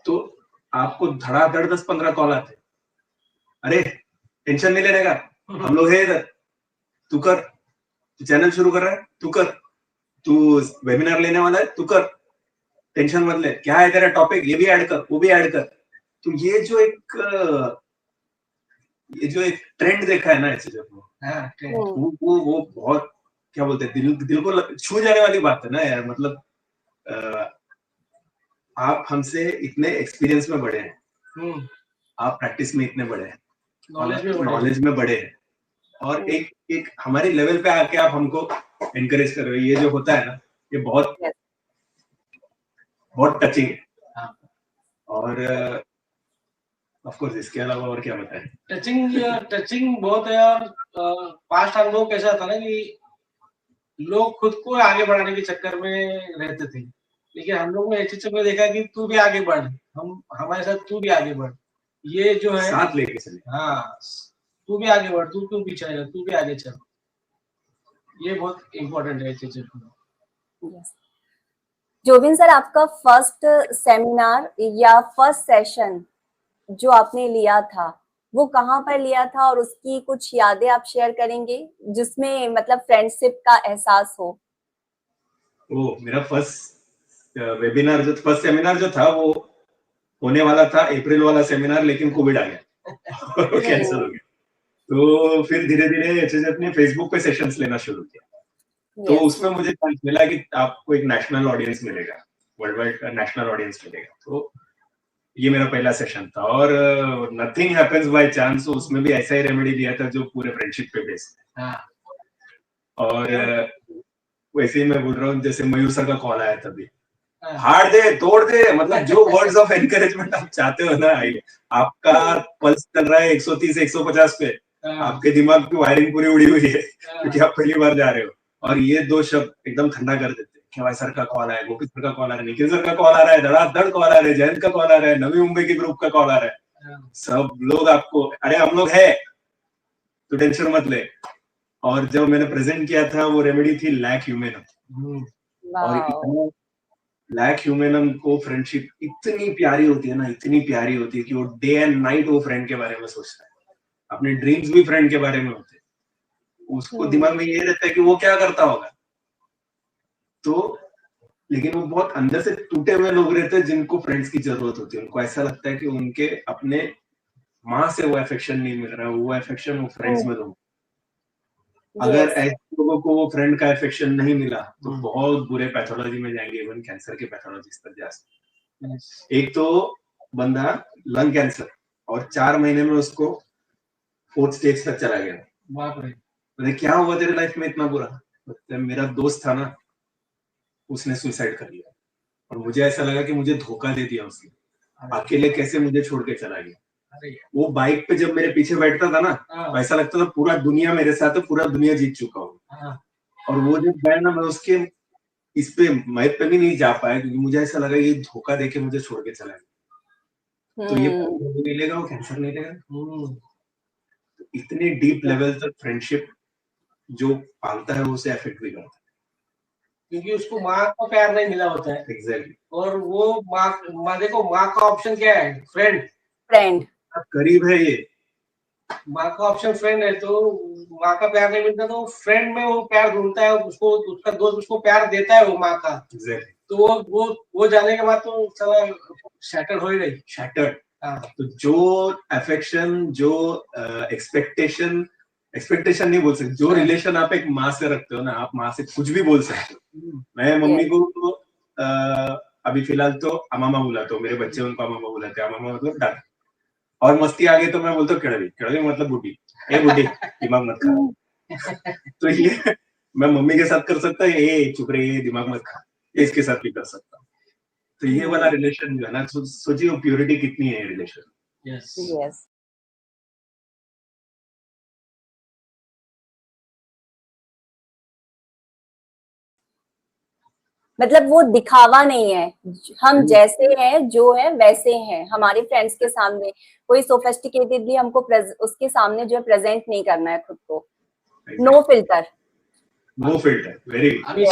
A: तो आपको धड़ाधड़ 10-15 कॉल आते, अरे टेंशन नहीं लेने का, हम लोग है इधर, तू कर, तू चैनल शुरू कर रहा है, तू कर, तू वेबिनार लेने वाला है, तू कर, टेंशन मत ले, क्या है तेरा टॉपिक, ये भी ऐड कर, वो भी ऐड कर। तो ये जो एक ट्रेंड देखा है ना ऐसे चीजों को, वो बहुत क्या बोलते हैं, दिल को छू जाने वाली बात है ना यार। मतलब आप हमसे इतने एक्सपीरियंस में बड़े हैं, आप प्रैक्टिस में इतने बड़े हैं, नॉलेज में बड़े हैं, और एक हमारी लेवल पे आके आप हमको एनकरेज कर रहे हो, ये जो होता है ना, ये बहुत टचिंग है। और ऑफ कोर्स इसके अलावा और क्या बताएं,
C: टचिंग बहुत है। और पास्ट अनुभव कैसा था ना कि लोग खुद को आगे बढ़ाने के चक्कर में रहते थे, लेकिन हम लोग ने एचएचएफ में देखा कि तू भी आगे बढ़, हमारे साथ तू भी आगे बढ़, ये जो है
A: साथ लेके चले।
C: हाँ, तू भी आगे बढ़, तू क्यों पीछे है, तू भी आगे चल, ये बहुत इम्पोर्टेंट है एचएचएफ में।
B: जोविन सर, आपका फर्स्ट सेमिनार या फर्स्ट सेशन जो आपने लिया था, वो कहाँ पर लिया था, और उसकी कुछ यादें आप शेयर करेंगे जिसमें मतलब फ्रेंडशिप का एहसास हो?
A: वो मेरा फर्स्ट वेबिनार जो फर्स्ट सेमिनार जो था, वो होने वाला था अप्रैल वाला सेमिनार, लेकिन कोविड आ गया और कैंसिल हो गया। तो फिर धीरे धीरे एचएचएफ ने फेसबुक पे सेशंस लेना शुरू किया। तो उसमें मुझे चांस मिला कि आपको एक नेशनल ऑडियंस मिलेगा, वर्ल्ड वाइड नेशनल ऑडियंस मिलेगा। तो ये मेरा पहला सेशन था, और नथिंग हैपेंस बाय चांस, उसमें भी ऐसा ही रेमेडी दिया था जो पूरे फ्रेंडशिप पे बेस्ड है। और वैसे ही मैं बोल रहा हूँ जैसे मयूर सर का कॉल आया तभी, हार दे तोड़ दे, मतलब जो वर्ड्स ऑफ एनकरेजमेंट आप चाहते हो ना आइए। आपका पल्स चल रहा है 130 150 पे, आपके दिमाग की वायरिंग पूरी उड़ी हुई है क्योंकि आप पहली बार जा रहे हो, और ये दो शब्द एकदम ठंडा कर देते हैं। केवाई सर का कॉल आया, गोपी सर का कॉल आ रहा है, निखिल सर का कॉल आ रहा है, धड़ाधड़ कॉल आ रहा है, जयंत का कॉल आ रहा है, नवी मुंबई के ग्रुप का कॉल आ रहा है, सब लोग आपको अरे हम लोग है तो टेंशन मत ले। और जब मैंने प्रेजेंट किया था वो रेमेडी थी लैक ह्यूमेनम, और लैक ह्यूमेनम को फ्रेंडशिप इतनी प्यारी होती है ना, इतनी प्यारी होती है कि वो डे एंड नाइट वो फ्रेंड के बारे में सोचता है, अपने ड्रीम्स भी फ्रेंड के बारे में होते हैं, उसको दिमाग में ये रहता है कि वो क्या करता होगा। तो लेकिन वो बहुत अंदर से टूटे हुए लोग रहते हैं जिनको फ्रेंड्स की जरूरत होती है, उनको ऐसा लगता है कि उनके अपने माँ से वो अफेक्शन नहीं मिल रहा है, वो अफेक्शन वो फ्रेंड्स में दो। अगर ऐसे लोगों को वो फ्रेंड का अफेक्शन नहीं मिला तो बहुत बुरे पैथोलॉजी में जाएंगे, इवन कैंसर के पैथोलॉजिस्ट तक जा सकते। एक तो बंदा लंग कैंसर और 4 महीने में उसको 4th स्टेज तक चला गया। बाप रे, क्या हुआ तेरे लाइफ में इतना बुरा? मेरा दोस्त था ना, उसने सुसाइड कर लिया और मुझे ऐसा लगा कि मुझे धोखा दे दिया उसने, अकेले कैसे मुझे छोड़ के चला गया। वो बाइक पे जब मेरे पीछे बैठता था ना, ऐसा लगता था पूरा दुनिया मेरे साथ है, पूरा दुनिया जीत चुका हूँ। और वो जब गया ना, मैं उसके इस पे मैप पे भी नहीं जा पाया क्योंकि मुझे ऐसा लगा ये धोखा देके मुझे छोड़ के चला गया। तो ये नहीं लेगा, वो कैंसर नहीं लेगा। इतने डीप लेवल तक फ्रेंडशिप जो पालता है उसे अफेक्ट भी करता है,
C: क्योंकि उसको माँ का प्यार नहीं मिला होता है।
A: एग्जैक्टली।
C: और वो माँ देखो, माँ का ऑप्शन क्या है? फ्रेंड
A: करीब है ये,
C: माँ का ऑप्शन फ्रेंड है, तो माँ का प्यार नहीं मिलता तो फ्रेंड में वो प्यार ढूंढता है, उसको उसका दोस्त उसको प्यार देता है वो माँ का।
A: exactly.
C: तो वो जाने के बाद तो साला शैटर हो ही गई,
A: शैटर्ड। तो जो अफेक्शन, जो एक्सपेक्टेशन नहीं बोल सकते, जो रिलेशन आप एक माँ से रखते हो ना, आप माँ से कुछ भी बोल सकते हो। मैं मम्मी को अभी फिलहाल तो अमामा बुलाता हूँ, मेरे बच्चे उनको अमामा बुलाते हैं, अमामा मतलब दादी, और मस्ती आ गई तो मैं बोलता हूँ कड़वी, कड़वी मतलब बूढ़ी, ए बूढ़ी दिमाग मत खा। तो ये मैं मम्मी के साथ कर सकता है, ये चुप रही, ये दिमाग मत खा, इसके साथ भी कर सकता हूँ। तो ये वाला रिलेशन जो है ना, सोचिए वो प्योरिटी कितनी है रिलेशन।
B: यस। मतलब वो दिखावा नहीं है, हम जैसे हैं, जो है वैसे हैं। हमारे फ्रेंड्स के सामने कोई सोफिस्टिकेटेडली हमको उसके सामने जो है प्रेजेंट नहीं करना है खुद को। No filter,
A: very.
C: अभी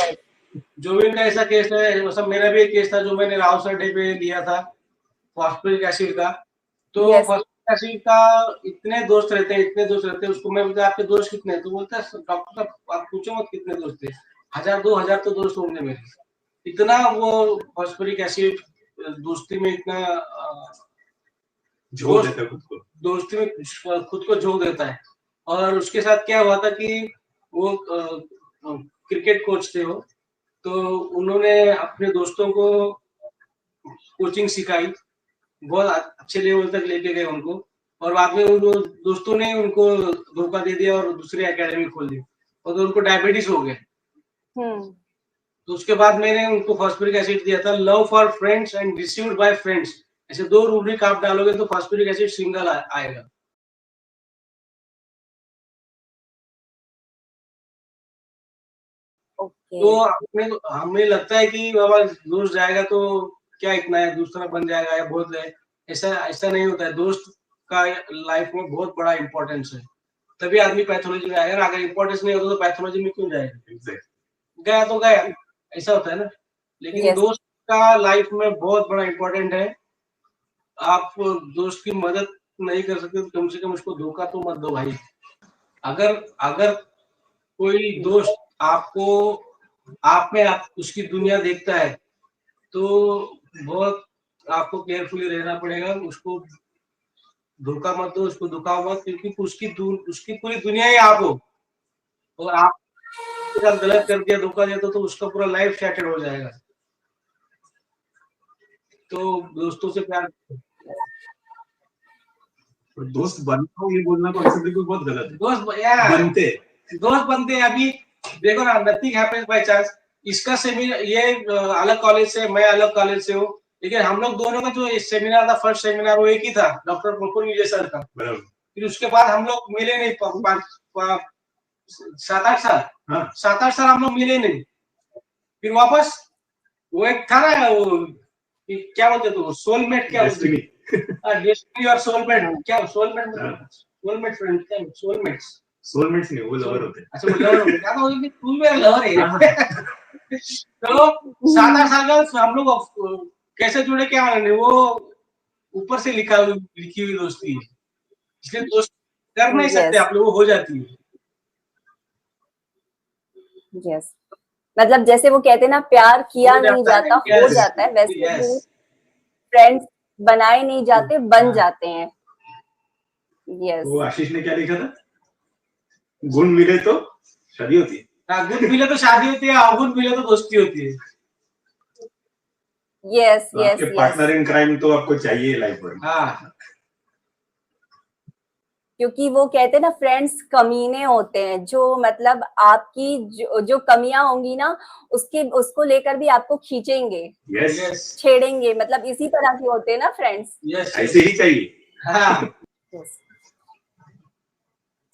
C: जो भी इनका ऐसा केस है, मतलब मेरा भी एक केस था जो मैंने राव सर डे पे लिया था, फॉस्फोरिक एसिड का। तो फॉस्फोरिक एसिड का इतने दोस्त रहते हैं, उसको मैं बोलता आपके दोस्त कितने हैं? तो बोलता है डॉक्टर साहब आप पूछो मत कितने दोस्त थे, 1000 2000 तो दोस्त होंगे मेरे। इतना वो फॉस्फोरिक एसिड दोस्ती में इतना
A: झोंक देता है खुद को,
C: दोस्ती में खुद को झोंक देता है। और उसके साथ क्या हुआ था कि वो क्रिकेट कोच थे वो, तो उन्होंने अपने दोस्तों को कोचिंग सिखाई, बहुत अच्छे लेवल तक लेके गए उनको, और बाद में उन दोस्तों ने उनको धोखा दे दिया और दूसरी एकेडमी खोल दी, और तो उनको डायबिटीज हो गए। तो उसके बाद मैंने उनको फॉस्फोरिक एसिड दिया था, love for friends and received by friends. ऐसे 2 रूब्रिक आप डालोगे तो फॉस्फोरिक एसिड सिंगल आएगा। तो हमें लगता है कि बाबा दोस्त जाएगा तो क्या इतना है, दूसरा बन जाएगा या बहुत है, ऐसा नहीं होता है। दोस्त का लाइफ में बहुत बड़ा इंपॉर्टेंस है, तभी आदमी पैथोलॉजी में आएगा। अगर इंपॉर्टेंस नहीं होता तो पैथोलॉजी में क्यों जाएगा? गया तो गया, ऐसा होता है ना। लेकिन दोस्त का लाइफ में बहुत बड़ा इंपॉर्टेंट है। आप दोस्त की मदद नहीं कर सकते तो कम से कम उसको धोखा तो मत दो भाई। अगर कोई दोस्त आपको आप में उसकी दुनिया देखता है तो बहुत आपको केयरफुली रहना पड़ेगा। उसको धोखा मत दो, उसको धोखा मत, क्योंकि उसकी पूरी दुनिया ही आप हो, और आप गलत कर दिया, धोखा दिया तो उसका पूरा लाइफ शैटर्ड हो जाएगा। तो दोस्तों से प्यार,
A: दोस्त बनना ये बोलना कॉन्सेप्ट बहुत गलत है। दोस्त बनते
C: अभी देखो ना, नथिंग हैपेंस बाय चांस। इसका सेमिनार, ये अलग कॉलेज से, मैं अलग कॉलेज से हूँ, लेकिन हम लोग दोनों का जो सेमिनार था, फर्स्ट सेमिनार, वो एक ही था, डॉक्टर प्रफुल्ल विजय सर का। फिर उसके बाद हम लोग मिले नहीं 7-8 साल। हाँ। 7-8 साल हम लोग मिले नहीं। फिर वापस वो एक था ना, वो क्या बोलते थे, सोलमेट, क्या बोलते, डेस्टिनी और सोलमेट, क्या सोलमेट, सोलमेट फ्रेंड, क्या सोलमेट्स, सोलमेट्स नहीं, वो लवर होते हैं। अच्छा, वो लवर होते हैं, क्या तो तू मेरा लवर है। तो 7-8 साल का हम लोग कैसे जुड़े, क्या मालूम, वो ऊपर से लिखी हुई दोस्ती है, इसलिए दोस्त कर नहीं सकते आप लोग, वो हो जाती है।
B: यस, मतलब जैसे वो कहते हैं ना, प्यार किया नहीं जाता, हो जाता है, वैसे ही फ्रेंड्स बनाए नहीं जाते, बन जाते हैं। यस,
A: वो आशीष ने क्या लिखा था, गुण मिले तो शादी होती है।
C: हाँ, गुण मिले तो शादी होती है, अवगुण मिले तो दोस्ती होती है।
B: यस यस,
A: आपके पार्टनर इन क्राइम तो आपको चाहिए लाइफ भर।
C: हाँ,
B: क्योंकि वो कहते हैं ना, फ्रेंड्स कमीने होते हैं, जो मतलब आपकी जो कमियां होंगी ना, उसको लेकर भी आपको खींचेंगे,
A: यस,
B: छेड़ेंगे, मतलब इसी तरह के होते हैं ना फ्रेंड्स।
C: यस,
A: ऐसे ही चाहिए।
C: हाँ।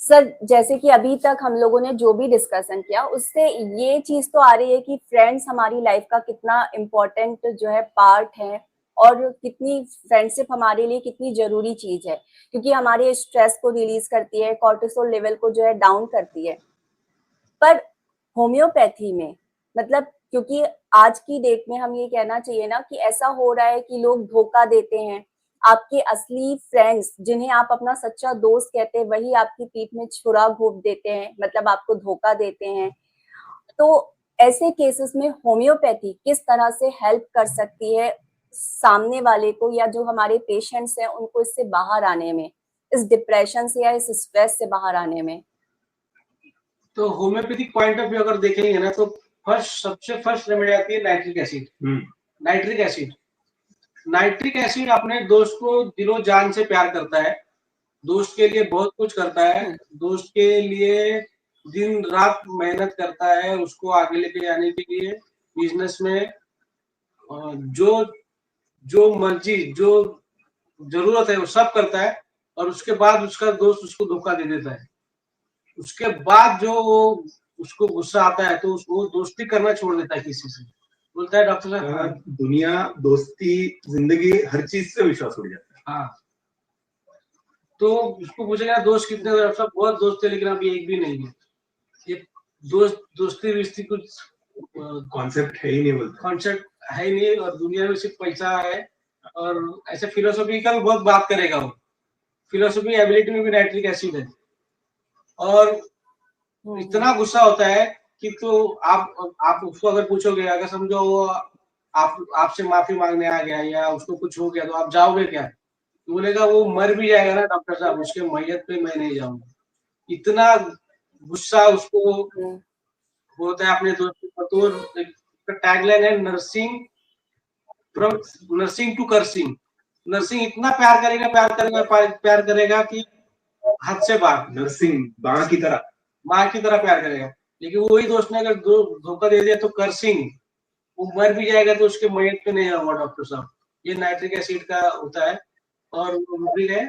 B: सर, जैसे कि अभी तक हम लोगों ने जो भी डिस्कशन किया, उससे ये चीज तो आ रही है कि फ्रेंड्स हमारी लाइफ का कितना इम्पोर्टेंट जो है पार्ट है, और कितनी फ्रेंडशिप हमारे लिए कितनी जरूरी चीज है, क्योंकि हमारे स्ट्रेस को रिलीज करती है, कॉर्टिसोल लेवल को जो है डाउन करती है। पर होम्योपैथी में, मतलब क्योंकि आज की डेट में हम ये कहना चाहिए ना कि ऐसा हो रहा है कि लोग धोखा देते हैं, आपके असली फ्रेंड्स जिन्हें आप अपना सच्चा दोस्त कहते हैं, वही आपकी पीठ में छुरा घोंप देते हैं, मतलब आपको धोखा देते हैं। तो ऐसे केसेस में होम्योपैथी किस तरह से हेल्प कर सकती है सामने वाले को, या जो हमारे पेशेंट्स हैं उनको इससे बाहर आने में, इस डिप्रेशन से या इस स्ट्रेस से बाहर आने में?
C: तो होम्योपैथिक पॉइंट ऑफ व्यू अगर देखेंगे ना, तो सबसे फर्स्ट रेमेडी आती है nitric acid. Nitric acid, nitric acid अपने दोस्त को दिलो जान से प्यार करता है, दोस्त के लिए बहुत कुछ करता है, दोस्त के लिए दिन रात मेहनत करता है, उसको आगे लेके जाने के लिए बिजनेस में जो जो मर्जी, जो जरूरत है वो सब करता है, और उसके बाद उसका दोस्त उसको धोखा दे देता है। उसके बाद जो उसको गुस्सा आता है तो उसको दोस्ती करना छोड़ देता है किसी से, बोलता है डॉक्टर साहब,
A: दुनिया, दोस्ती, जिंदगी, हर चीज से विश्वास उड़ जाता है।
C: हाँ, तो उसको पूछेगा दोस्त कितने, डॉक्टर साहब बहुत दोस्त थे लेकिन अभी एक भी नहीं है। ये दोस्ती रिश्ती कुछ
A: कॉन्सेप्ट है ही नहीं, बोलते
C: कॉन्सेप्ट है ही नहीं, और दुनिया में सिर्फ पैसा है। और ऐसे फिलोसॉफिकल बहुत बात करेगा वो, फिलोसॉफी एबिलिटी में भी नाइट्रिक एसिड है। और इतना गुस्सा होता है कि तो आप उसको अगर पूछोगे, अगर समझो वो आपसे माफी मांगने आ गया या उसको कुछ हो गया, तो आप जाओगे क्या? तो बोलेगा वो मर भी जाएगा ना डॉक्टर साहब, उसके मैयत पे मैं नहीं जाऊंगा। इतना गुस्सा उसको होता है अपने दोस्त पर। तो टैगलाइन है, nursing from nursing to cursing. Nursing इतना प्यार करेगा कि हद से बाहर,
A: नर्सिंग माँ की तरह
C: प्यार करेगा। लेकिन वही दोस्त ने अगर धोखा दे दिया तो कर्सिंग, वो मर भी जाएगा तो उसके मैयत पे नहीं आऊंगा डॉक्टर साहब। ये नाइट्रिक एसिड का होता है। और रूब्रिक है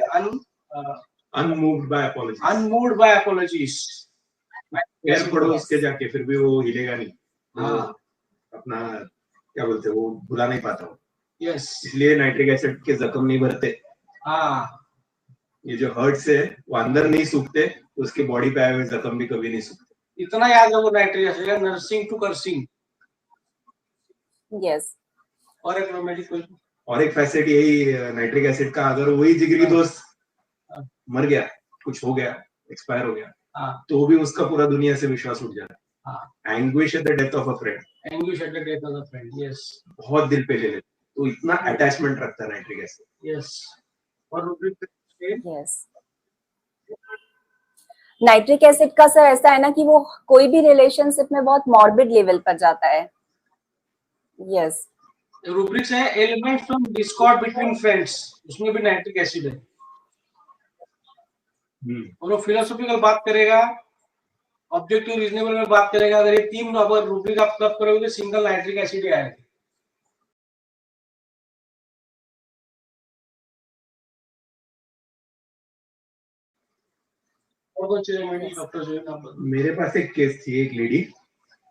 A: unmoved by apologies.
C: Unmoved by apologies.
A: पैर पड़ो उसके जाके, फिर भी वो हिलेगा नहीं।
C: हाँ,
A: अपना क्या बोलते हैं, वो भुला नहीं पाता हूँ।
C: यस,
A: इसलिए नाइट्रिक एसिड के जख्म नहीं भरते।
C: हाँ,
A: ये जो हर्ट्स है वो अंदर नहीं सूखते, उसके बॉडी पे आए हुए जख्म भी कभी नहीं सूखते।
C: इतना याद रखो, नाइट्रिक एसिड है नर्सिंग टू कर्सिंग।
B: यस,
C: और एक मेडिकल,
A: और एक फैसेट यही नाइट्रिक एसिड का, अगर वही जिगरी दोस्त मर गया, कुछ हो गया, एक्सपायर हो गया, तो भी उसका पूरा दुनिया से विश्वास उठ जाता है। Anguish at the death of a friend,
C: anguish at the death of a friend, yes,
A: बहुत दिल पे ले लेते, तो इतना अटैचमेंट रखता है नाइट्रिक एसिड।
C: यस। और रूब्रिक,
B: यस, नाइट्रिक एसिड का सर ऐसा है ना कि वो कोई भी रिलेशनशिप में बहुत मॉर्बिड लेवल पर जाता है। यस,
C: रूब्रिक्स है elements from Discord between friends, उसमें भी नाइट्रिक एसिड है। और वो फिलोसॉफिकल बात करेगा ऑब्जेक्टिव रीजनेबल में बात करेगा, अगर ये 3 अगर रूब्रिक आप क्लब करोगे तो सिंगल नाइट्रिक एसिड ही आएगा। और कौन सी रेमेडी डॉक्टर जो आप
A: मेरे पास एक केस थी, एक लेडी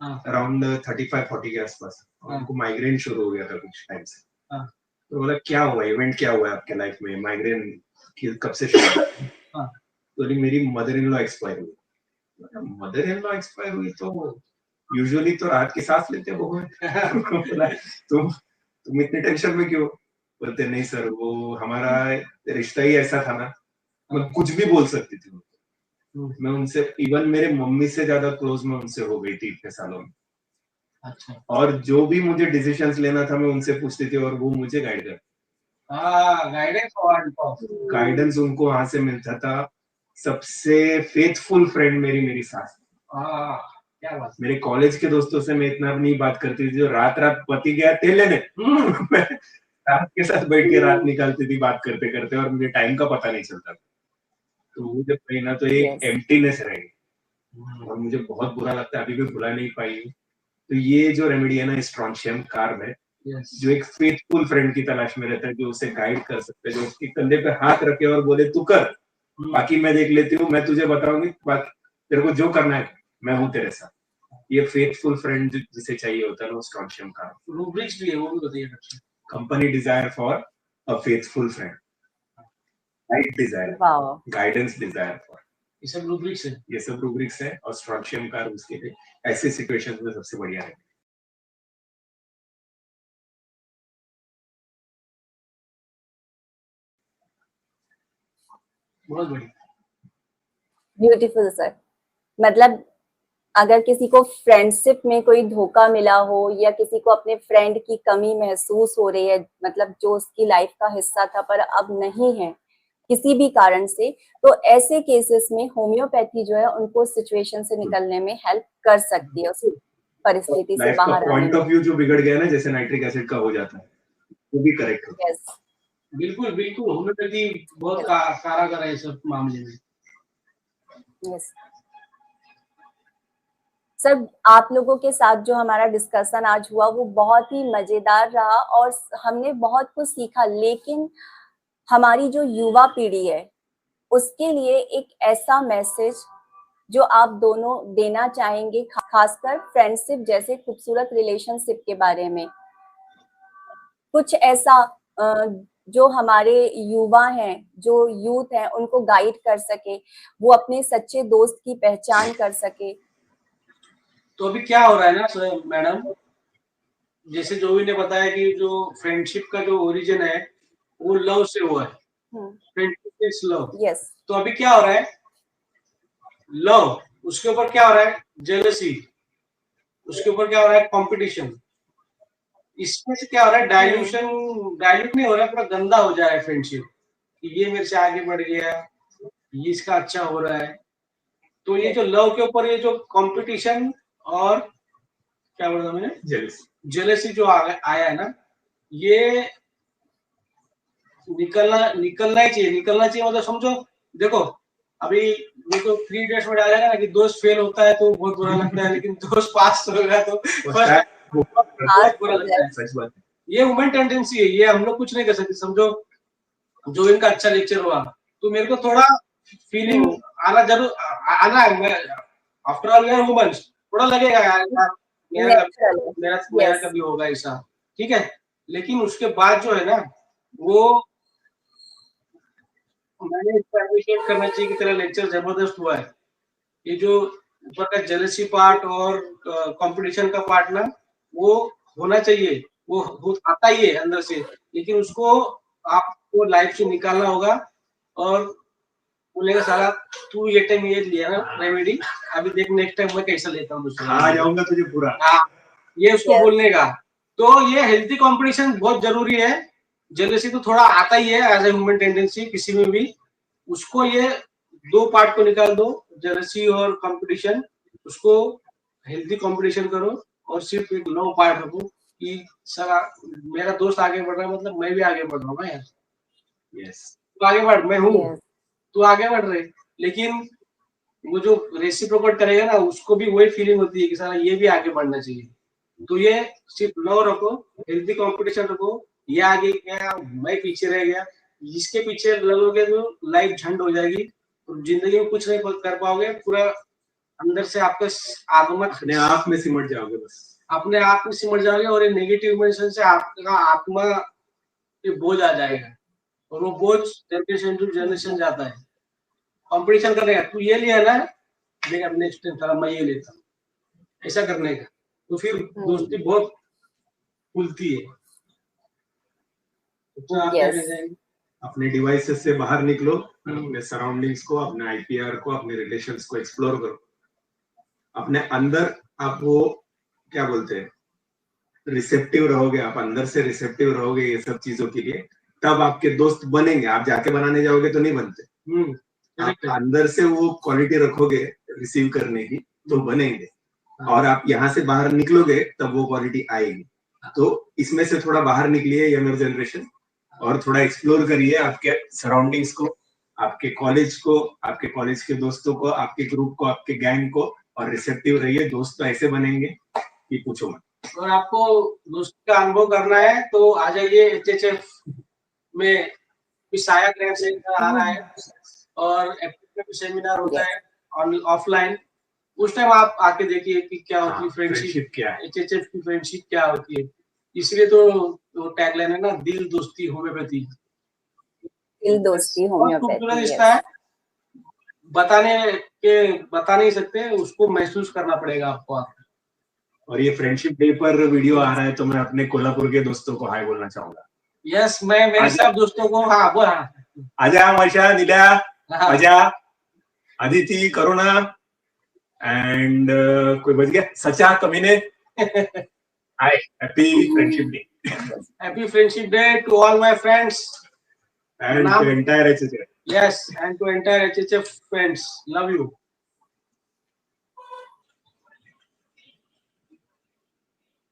C: हाँ
A: अराउंड 35-40 के आसपास,
C: हाँ
A: उनको माइग्रेन शुरू हो गया था कुछ टाइम से।
C: हाँ
A: तो बोला क्या हुआ, इवेंट क्या हुआ है आपके लाइफ में, माइग्रेन कब से शुरू हुआ?
C: हाँ
A: तो बोली मेरी मदर इन लॉ एक्सपायर हुई। मदर इन लॉ एक्सपायर हुई तो यूजुअली तो रात की सांस लेते हो बोला, तुम इतने टेंशन में क्यों? बोलते नहीं सर, वो हमारा रिश्ता ही ऐसा था ना, मैं कुछ भी बोल सकती थी। मैं उनसे इवन मेरे मम्मी से ज्यादा क्लोज में उनसे हो गई थी इतने सालों में।
C: अच्छा
A: और जो भी मुझे डिसीजंस लेना था मैं उनसे पूछती थी और वो मुझे गाइड करती। गाइडेंस उनको वहां से मिलता था। सबसे फेथफुल फ्रेंड मेरी सास।
C: क्या बात।
A: मेरे कॉलेज के दोस्तों से मैं इतना नहीं बात करती थी, जो रात पति गया तेल लेने मैं सास के साथ बैठ के रात निकालती थी बात करते करते, और मुझे टाइम का पता नहीं चलता। तो वो जब कहीं ना तो एक एम्प्टीनेस रहेगी और मुझे बहुत बुरा लगता है, अभी भी भुला नहीं पाई हूँ। तो ये जो रेमेडी है ना, स्ट्रॉन्शियम कार्ब है, जो एक फेथफुल फ्रेंड की तलाश में रहता है, जो उसे गाइड कर सकते है, जो उसके कंधे पे हाथ रखे और बोले तू कर, बाकी मैं देख लेती हूँ, मैं तुझे बताऊंगी, बाकी तेरे को जो करना है मैं हूँ तेरे साथ। ये फेथफुल फ्रेंड जिसे चाहिए होता है ना, वो स्ट्रॉन्शियम कार्ब।
C: रूब्रिक्स भी है, वो भी बताइए।
A: Company desire for a faithful friend, right Dzire, guidance desire for,
C: ये सब रूब्रिक्स है।
A: ये सब रूब्रिक्स है। और स्ट्रॉन्शियम कार्ब उसके लिए ऐसे सिचुएशंस में सबसे बढ़िया है।
C: बहुत बढ़िया,
B: ब्यूटीफुल सर। मतलब अगर किसी को फ्रेंडशिप में कोई धोखा मिला हो या किसी को अपने फ्रेंड की कमी महसूस हो रही है, मतलब जो उसकी लाइफ का हिस्सा था पर अब नहीं है किसी भी कारण से, तो ऐसे केसेस में होम्योपैथी जो है उनको सिचुएशन से निकलने में हेल्प कर सकती है, उस परिस्थिति से
A: लाइफ का
B: बाहर आने
A: पॉइंट
B: में।
A: ऑफ व्यू जो बिगड़ गया ना, जैसे नाइट्रिक एसिड का हो जाता है, वो भी करेक्ट हो।
B: यस,
C: बिल्कुल बिल्कुल, होम्योपैथी बहुत कारगर है इस मामले में।
B: यस सर, आप लोगों के साथ जो हमारा डिस्कशन आज हुआ वो बहुत ही मजेदार रहा और हमने बहुत कुछ सीखा, लेकिन हमारी जो युवा पीढ़ी है उसके लिए एक ऐसा मैसेज जो आप दोनों देना चाहेंगे, खासकर फ्रेंडशिप जैसे खूबसूरत रिलेशनशिप के बारे में, कुछ ऐसा जो हमारे युवा हैं, जो यूथ हैं, उनको गाइड कर सके, वो अपने सच्चे दोस्त की पहचान कर सके।
C: तो अभी क्या हो रहा है ना सर मैडम, जैसे जोवी ने बताया कि जो फ्रेंडशिप का जो ओरिजिन है वो लव से हुआ है, फ्रेंडशिप इज लव।
B: यस,
C: तो अभी क्या हो रहा है, लव, उसके ऊपर क्या हो रहा है, जेलसी, उसके ऊपर क्या हो रहा है, कंपटीशन। इसमें से क्या हो रहा है, डाइल्यूशन, डाइल्यूट नहीं हो रहा है, पूरा गंदा हो जा रहा है फ्रेंडशिप, ये मेरे से आगे बढ़ गया, ये इसका अच्छा हो रहा है। तो ये जो लव के ऊपर ये जो कंपटीशन और क्या बोला मैंने, जेलसी जो आया है ना, ये निकलना ही चाहिए। मतलब समझो, देखो अभी मेरे को 3 इडियट्स में डालेगा ना कि दोस्त फेल होता है तो बहुत बुरा लगता है, लेकिन दोस्त पास होगा तो बहुत बुरा लगता है।
A: सच बात है।
C: ये ह्यूमन टेंडेंसी है, ये हम लोग कुछ नहीं कर सकते। समझो जो इनका अच्छा लेक्चर हुआ तो मेरे को थोड़ा फीलिंग आना जरूर आना है, after all we are humans, थोड़ा लगेगा यार मेरा कभी होगा ऐसा, ठीक है। लेकिन उसके बाद जो है ना, वो मैंने अप्रिशिएट करना चाहिए कि तेरा लेक्चर जबरदस्त हुआ है। ये जो ऊपर का जेलसी पार्ट और कंपटीशन का पार्ट ना, वो होना चाहिए, वो आता ही है अंदर से, लेकिन उसको आपको लाइफ से निकालना होगा। और बोलेगा साला तू ये टाइम ये लिया ना रेमेडी, अभी देख नेक्स्ट टाइम मैं कैसा लेता हूँ,
A: आ जाऊंगा तुझे पूरा।
C: हाँ, ये उसको बोलने का। तो ये हेल्थी कंपटीशन बहुत जरूरी है। जेलसी तो थोड़ा आता ही है एज ए ह्यूमन टेंडेंसी किसी में भी, उसको ये 2 पार्ट को निकाल दो, जेलसी और कंपटीशन, उसको हेल्थी कंपटीशन करो और सिर्फ एक लो पार्ट रखो कि साला मेरा दोस्त आगे बढ़ रहा है, मतलब मैं भी आगे बढ़ रहा हूँ यार।
A: यस,
C: तो आगे बढ़, मैं हूँ, तू आगे बढ़ रहे, लेकिन वो जो रेसिप्रोकेट करेगा ना, उसको भी वही फीलिंग होती है कि साला ये भी आगे बढ़ना चाहिए। तो ये सिर्फ लव रखो, हेल्थी कंपटीशन रखो, ये आगे गया मैं पीछे रह गया, जिसके पीछे लगोगे तो लाइफ झंड हो जाएगी, तो जिंदगी में कुछ नहीं कर पाओगे, पूरा अंदर से आपका आगमन
A: अपने आप में सिमट जाओगे, बस
C: अपने आप में सिमट जाओगे, और ये नेगेटिव इमोशन से आपका आत्मा पे बोझ आ जाएगा, और वो बोझ जनरेशन टू जनरेशन जाता है। कंपटीशन करने का, तू ये लिया ना, देख अब नेक्स्ट टाइम साला मैं ये लेता हूँ, ऐसा करने का, तो फिर दोस्ती बहुत खुलती है। तो आप क्या कहना चाहेंगे?
A: अपने डिवाइसेस से बाहर निकलो, अपने सराउंडिंग्स को, अपने आईपीआर को, अपने रिलेशंस को एक्सप्लोर करो। अपने अंदर आप वो क्या बोलते हैं, रिसेप्टिव रहोगे, आप अंदर से रिसेप्टिव रहोगे ये सब चीजों के लिए, तब आपके दोस्त बनेंगे। आप जाके बनाने जाओगे तो नहीं बनते। आप अंदर से वो क्वालिटी रखोगे रिसीव करने की, तो बनेंगे। और आप यहाँ से बाहर निकलोगे तब वो क्वालिटी आएगी। तो इसमें से थोड़ा बाहर निकलिए यंगर जनरेशन, और थोड़ा एक्सप्लोर करिए आपके सराउंडिंग्स को, आपके कॉलेज को, आपके कॉलेज के दोस्तों को, आपके ग्रुप को, आपके गैंग को, और रिसेप्टिव रहिए। दोस्त तो ऐसे बनेंगे कि पूछो मत।
C: और आपको दोस्त का अनुभव करना है तो आ जाइए HHF में, साया ग्रैंड सेंटर आ रहा है, और सेमिनार होता है ऑफलाइन। उस टाइम आप आके देखिए कि क्या होती है फ्रेंडशिप, क्या है HHF की फ्रेंडशिप क्या होती है। इसलिए तो टैगलाइन है ना, दिल दोस्ती होम्योपैथी।
B: दिल दोस्ती होम्योपैथी
C: रिश्ता है, बता नहीं सकते, उसको महसूस करना पड़ेगा आपको।
A: और ये फ्रेंडशिप डे पर वीडियो आ रहा है, तो मैं अपने कोल्हापुर के दोस्तों को हाय बोलना चाहूंगा।
C: यस, मैं मेरे सब दोस्तों को हाँ बोला,
A: आजा वर्षा, निल्या, आजा, अदिति, करुणा, एंड कोई बच गया, सचा, कमीने। Hi, happy friendship day.
C: Happy friendship day to all my friends
A: and to entire HHF.
C: Yes, and to entire HHF friends, love you.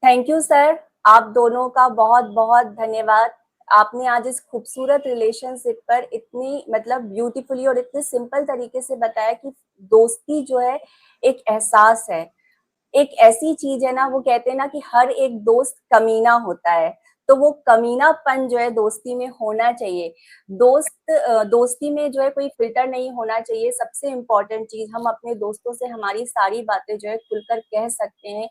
B: Thank you sir, आप दोनों का बहुत बहुत धन्यवाद। आपने आज इस खूबसूरत रिलेशनशिप पर इतनी मतलब ब्यूटीफुली और इतने सिंपल तरीके से बताया कि दोस्ती जो है एक एहसास है, एक ऐसी चीज है ना, वो कहते हैं ना कि हर एक दोस्त कमीना होता है, तो वो कमीनापन जो है दोस्ती में होना चाहिए। दोस्ती में जो है कोई फिल्टर नहीं होना चाहिए। सबसे इम्पोर्टेंट चीज, हम अपने दोस्तों से हमारी सारी बातें जो है खुलकर कह सकते हैं,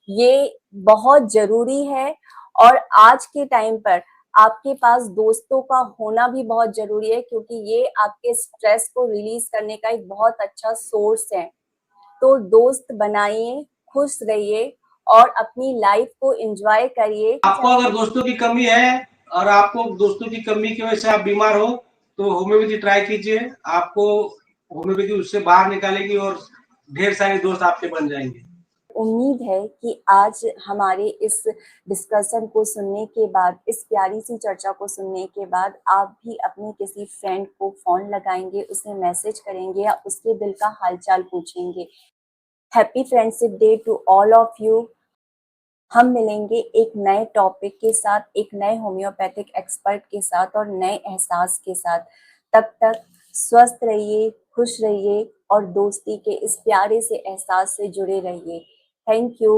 B: ये बहुत जरूरी है। और आज के टाइम पर आपके पास दोस्तों का होना भी बहुत जरूरी है, क्योंकि ये आपके स्ट्रेस को रिलीज करने का एक बहुत अच्छा सोर्स है। तो दोस्त बनाइए, खुश रहिए और अपनी लाइफ को एंजॉय करिए।
C: आपको अगर दोस्तों की कमी है, और आपको दोस्तों की कमी की वजह से आप बीमार हो, तो होम्योपैथी ट्राई कीजिए। आपको होम्योपैथी उससे बाहर निकालेगी, और ढेर सारे दोस्त आपके बन जाएंगे।
B: उम्मीद है कि आज हमारे इस डिस्कशन को सुनने के बाद, इस प्यारी सी चर्चा को सुनने के बाद, आप भी अपने किसी फ्रेंड को फोन लगाएंगे, उसे मैसेज करेंगे या उसके दिल का हालचाल पूछेंगे। Happy friendship day to all of you. हम मिलेंगे एक नए टॉपिक के साथ, एक नए होम्योपैथिक एक्सपर्ट के साथ और नए एहसास के साथ। तब तक स्वस्थ रहिए, खुश रहिए और दोस्ती के इस प्यारे से एहसास से जुड़े रहिए। Thank you.